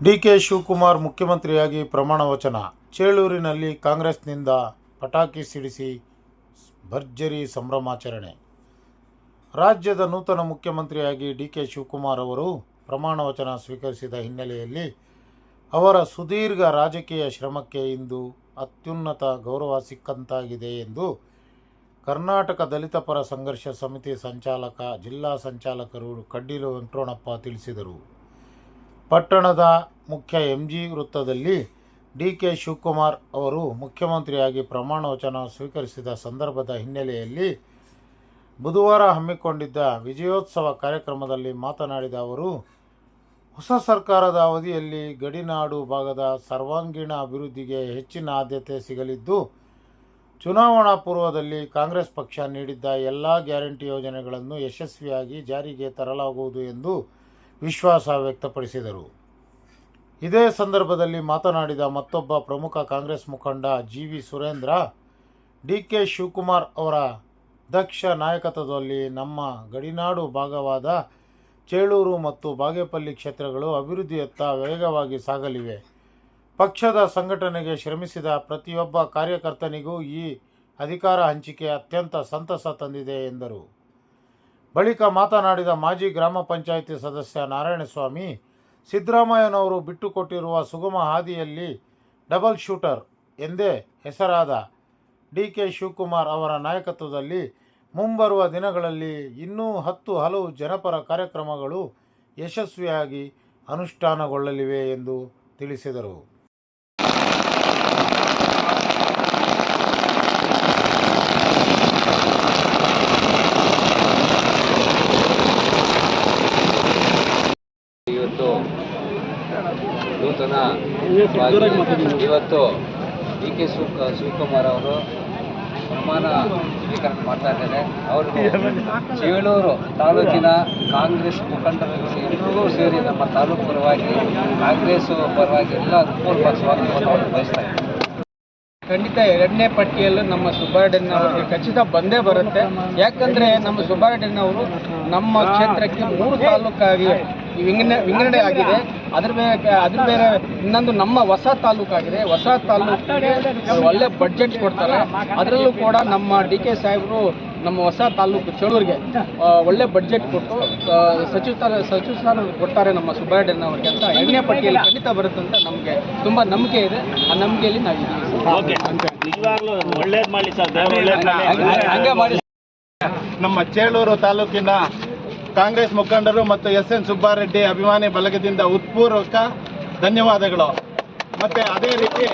DK Shivakumar ಮುಖ್ಯಮಂತ್ರಿಯಾಗಿ ಪ್ರಮಾಣ ವಚನ. ಚೇಳೂರಿನಲ್ಲಿ ಕಾಂಗ್ರೆಸ್ನಿಂದ ಪಟಾಕಿ ಸಿಡಿಸಿ ಭರ್ಜರಿ ಸಂಭ್ರಮಾಚರಣೆ. ರಾಜ್ಯದ ನೂತನ ಮುಖ್ಯಮಂತ್ರಿಯಾಗಿ ಡಿಕೆ ಶಿವಕುಮಾರ್ ಅವರು ಪ್ರಮಾಣ ವಚನ ಸ್ವೀಕರಿಸಿದ ಹಿನ್ನೆಲೆಯಲ್ಲಿ ಅವರ ಸುದೀರ್ಘ ರಾಜಕೀಯ ಶ್ರಮಕ್ಕೆ ಇಂದು ಅತ್ಯುನ್ನತ ಗೌರವ ಸಿಕ್ಕಂತಾಗಿದೆ ಎಂದು ಕರ್ನಾಟಕ ದಲಿತ ಪರ ಸಂಘರ್ಷ ಸಮಿತಿ ಸಂಚಾಲಕ, ಜಿಲ್ಲಾ ಸಂಚಾಲಕರು ಕಡ್ಡಿಲು ವೆಂಕಟರಮಣಪ್ಪ ತಿಳಿಸಿದರು. ಪಟ್ಟಣದ ಮುಖ್ಯ ಎಂಜಿ ವೃತ್ತದಲ್ಲಿ ಡಿಕೆ ಶಿವಕುಮಾರ್ ಅವರು ಮುಖ್ಯಮಂತ್ರಿಯಾಗಿ ಪ್ರಮಾಣ ವಚನ ಸ್ವೀಕರಿಸಿದ ಸಂದರ್ಭದ ಹಿನ್ನೆಲೆಯಲ್ಲಿ ಬುಧವಾರ ಹಮ್ಮಿಕೊಂಡಿದ್ದ ವಿಜಯೋತ್ಸವ ಕಾರ್ಯಕ್ರಮದಲ್ಲಿ ಮಾತನಾಡಿದ ಅವರು, ಹೊಸ ಸರ್ಕಾರದ ಅವಧಿಯಲ್ಲಿ ಗಡಿನಾಡು ಭಾಗದ ಸರ್ವಾಂಗೀಣ ಅಭಿವೃದ್ಧಿಗೆ ಹೆಚ್ಚಿನ ಆದ್ಯತೆ ಸಿಗಲಿದ್ದು, ಚುನಾವಣಾ ಪೂರ್ವದಲ್ಲಿ ಕಾಂಗ್ರೆಸ್ ಪಕ್ಷ ನೀಡಿದ್ದ ಎಲ್ಲ ಗ್ಯಾರಂಟಿ ಯೋಜನೆಗಳನ್ನು ಯಶಸ್ವಿಯಾಗಿ ಜಾರಿಗೆ ತರಲಾಗುವುದು ಎಂದು ವಿಶ್ವಾಸ ವ್ಯಕ್ತಪಡಿಸಿದರು. ಇದೇ ಸಂದರ್ಭದಲ್ಲಿ ಮಾತನಾಡಿದ ಮತ್ತೊಬ್ಬ ಪ್ರಮುಖ ಕಾಂಗ್ರೆಸ್ ಮುಖಂಡ ಜಿ.ವಿ. ಸುರೇಂದ್ರ, ಡಿಕೆ ಶಿವಕುಮಾರ್ ಅವರ ದಕ್ಷ ನಾಯಕತ್ವದಲ್ಲಿ ನಮ್ಮ ಗಡಿನಾಡು ಭಾಗವಾದ ಚೇಳೂರು ಮತ್ತು ಬಾಗೇಪಲ್ಲಿ ಕ್ಷೇತ್ರಗಳು ಅಭಿವೃದ್ಧಿಯತ್ತ ವೇಗವಾಗಿ ಸಾಗಲಿವೆ. ಪಕ್ಷದ ಸಂಘಟನೆಗೆ ಶ್ರಮಿಸಿದ ಪ್ರತಿಯೊಬ್ಬ ಕಾರ್ಯಕರ್ತನಿಗೂ ಈ ಅಧಿಕಾರ ಹಂಚಿಕೆ ಅತ್ಯಂತ ಸಂತಸ ತಂದಿದೆ ಎಂದರು. ಬಳಿಕ ಮಾತನಾಡಿದ ಮಾಜಿ ಗ್ರಾಮ ಪಂಚಾಯಿತಿ ಸದಸ್ಯ ನಾರಾಯಣಸ್ವಾಮಿ, ಸಿದ್ದರಾಮಯ್ಯನವರು ಬಿಟ್ಟುಕೊಟ್ಟಿರುವ ಸುಗಮ ಹಾದಿಯಲ್ಲಿ ಡಬಲ್ ಶೂಟರ್ ಎಂದೇ ಹೆಸರಾದ ಡಿಕೆ ಶಿವಕುಮಾರ್ ಅವರ ನಾಯಕತ್ವದಲ್ಲಿ ಮುಂಬರುವ ದಿನಗಳಲ್ಲಿ ಇನ್ನೂ 10 ಹಲವು ಜನಪರ ಕಾರ್ಯಕ್ರಮಗಳು ಯಶಸ್ವಿಯಾಗಿ ಅನುಷ್ಠಾನಗೊಳ್ಳಲಿವೆ ಎಂದು ತಿಳಿಸಿದರು. ಇವತ್ತು ಡಿ ಕೆ ಶಿವಕುಮಾರ್ ಅವರು ಪ್ರಮಾಣ ಸ್ವೀಕರಣೆ ಮಾಡ್ತಾ ಇದ್ದಾರೆ. ಅವರು ಚೇಳೂರು ತಾಲೂಕಿನ ಕಾಂಗ್ರೆಸ್ ಮುಖಂಡರುಗಳು ಎಲ್ಲರೂ ಸೇರಿ ನಮ್ಮ ತಾಲೂಕು ಪರವಾಗಿ, ಕಾಂಗ್ರೆಸ್ ಪರವಾಗಿ ಎಲ್ಲ ಪೂರ್ವಕವಾಗಿ ಬಯಸ್ತಾ ಇದ್ದಾರೆ. ಖಂಡಿತ ಎರಡನೇ ಪಟ್ಟಿಯಲ್ಲೂ ನಮ್ಮ ಸುಬ್ಬಾರೆಡ್ಡಿ ಅವರಿಗೆ ಖಚಿತ ಬಂದೇ ಬರುತ್ತೆ. ಯಾಕಂದರೆ ನಮ್ಮ ಸುಬ್ಬಾರೆಡ್ಡಿ ಅವರು ನಮ್ಮ ಕ್ಷೇತ್ರಕ್ಕೆ 3 ತಾಲೂಕಾಗಿ ವಿಂಗಡಣೆ ಆಗಿದೆ. ಅದ್ರ ಬೇರೆ ಇನ್ನೊಂದು ನಮ್ಮ ಹೊಸ ತಾಲೂಕಾಗಿದೆ. ಹೊಸ ತಾಲೂಕಿಗೆ ಒಳ್ಳೆ ಬಡ್ಜೆಟ್ ಕೊಡ್ತಾರೆ. ಅದರಲ್ಲೂ ಕೂಡ ನಮ್ಮ ಡಿ ಕೆ ಸಾಹೇಬರು ನಮ್ಮ ಹೊಸ ತಾಲೂಕು ಚೇಳೂರಿಗೆ ಒಳ್ಳೆ ಬಡ್ಜೆಟ್ ಕೊಟ್ಟು ಸಚಿವ ಸ್ಥಾನ ಕೊಡ್ತಾರೆ ನಮ್ಮ ಸುಬ್ಬಾರೆಡ್ಡಿ ಅವರಿಗೆ ಅಂತ ಎರಡನೇ ಪಟ್ಟಿಯಲ್ಲಿ ಖಂಡಿತ ಬರುತ್ತೆ ಅಂತ ನಮಗೆ ತುಂಬ ನಂಬಿಕೆ ಇದೆ. ಆ ನಂಬಿಕೆಯಲ್ಲಿ ನಾವಿದ್ದೀವಿ. ನಮ್ಮ ಚೇಳೂರು ತಾಲೂಕಿನ ಕಾಂಗ್ರೆಸ್ ಮುಖಂಡರು ಮತ್ತು ಎಸ್.ಎನ್. ಸುಬ್ಬಾರೆಡ್ಡಿ ಅಭಿಮಾನಿ ಬಳಗದಿಂದ ಉತ್ಪೂರ್ವಕ ಧನ್ಯವಾದಗಳು. ಮತ್ತು ಅದೇ ರೀತಿ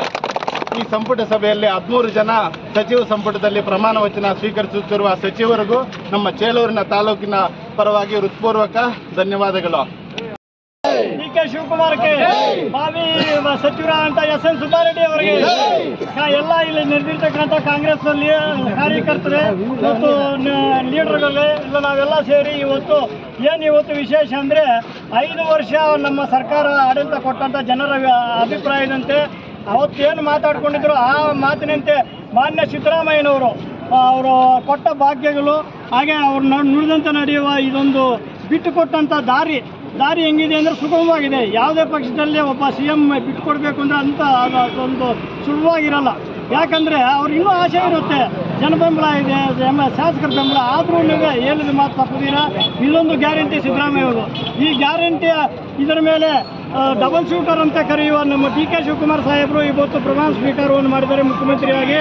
ಈ ಸಂಪುಟ ಸಭೆಯಲ್ಲಿ 13 ಜನ ಸಚಿವ ಸಂಪುಟದಲ್ಲಿ ಪ್ರಮಾಣ ವಚನ ಸ್ವೀಕರಿಸುತ್ತಿರುವ ಸಚಿವರಿಗೂ ನಮ್ಮ ಚೇಳೂರಿನ ತಾಲೂಕಿನ ಪರವಾಗಿ ಹೃತ್ಪೂರ್ವಕ ಧನ್ಯವಾದಗಳು. ಡಿಕೆ ಶಿವಕುಮಾರ್ಗೆ, ಭಾವಿ ಸಚಿವರಾದಂಥ ಎಸ್.ಎನ್. ಸುಬ್ಬಾರೆಡ್ಡಿ ಅವರಿಗೆ, ಎಲ್ಲ ಇಲ್ಲಿ ನಡೆದಿರ್ತಕ್ಕಂಥ ಕಾಂಗ್ರೆಸ್ ಕಾರ್ಯಕರ್ತರೇ ಮತ್ತು ಲೀಡರ್ಗಳೇ ಇಲ್ಲ ನಾವೆಲ್ಲ ಸೇರಿ ಇವತ್ತು ವಿಶೇಷ ಅಂದರೆ 5 ವರ್ಷ ನಮ್ಮ ಸರ್ಕಾರ ಆಡಳಿತ ಕೊಟ್ಟಂಥ ಜನರ ಅಭಿಪ್ರಾಯದಂತೆ ಅವತ್ತೇನು ಮಾತಾಡ್ಕೊಂಡಿದ್ರು ಆ ಮಾತಿನಂತೆ ಮಾನ್ಯ ಸಿದ್ದರಾಮಯ್ಯನವರು ಅವರು ಕೊಟ್ಟ ಭಾಗ್ಯಗಳು, ಹಾಗೆ ಅವ್ರು ನುಡಿದಂತೆ ನಡೆಯುವ ಇದೊಂದು ಬಿಟ್ಟುಕೊಟ್ಟಂಥ ದಾರಿ ಹೆಂಗಿದೆ ಅಂದರೆ ಸುಗಮವಾಗಿದೆ. ಯಾವುದೇ ಪಕ್ಷದಲ್ಲಿ ಒಬ್ಬ CM ಬಿಟ್ಟುಕೊಡ್ಬೇಕು ಅಂದರೆ ಅದೊಂದು ಸುಲಭವಾಗಿರಲ್ಲ. ಯಾಕಂದರೆ ಅವ್ರಿಗೆ ಇನ್ನೂ ಆಸೆ ಇರುತ್ತೆ, ಜನಬೆಂಬಲ ಇದೆ, ಶಾಸಕರ ಬೆಂಬಲ, ಆದ್ರೂ ಹೇಳಿದ ಮಾತು ತಪ್ಪದಿರ ಇದೊಂದು ಗ್ಯಾರಂಟಿ ಸಿದ್ದರಾಮಯ್ಯವರು. ಈ ಗ್ಯಾರಂಟಿಯ ಇದರ ಮೇಲೆ ಡಬಲ್ ಶೂಟರ್ ಅಂತ ಕರೆಯುವ ನಮ್ಮ ಡಿ ಕೆ ಶಿವಕುಮಾರ್ ಸಾಹೇಬರು ಇವತ್ತು ಪ್ರಮಾಣ ಸ್ವೀಕಾರವನ್ನು ಮಾಡಿದ್ದಾರೆ ಮುಖ್ಯಮಂತ್ರಿಯಾಗಿ.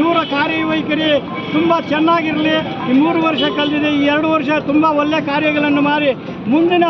ಇವರ ಕಾರ್ಯವೈಖರಿ ತುಂಬ ಚೆನ್ನಾಗಿರಲಿ. ಈ 3 ವರ್ಷ ಕಳೆದಿದೆ, ಈ 2 ವರ್ಷ ತುಂಬ ಒಳ್ಳೆಯ ಕಾರ್ಯಗಳನ್ನು ಮಾಡಿ ಮುಂದಿನ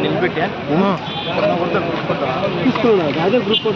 ನಿಲ್ಬಿಟ್ಟೆ ಅದೇ ಗ್ರೂಪ್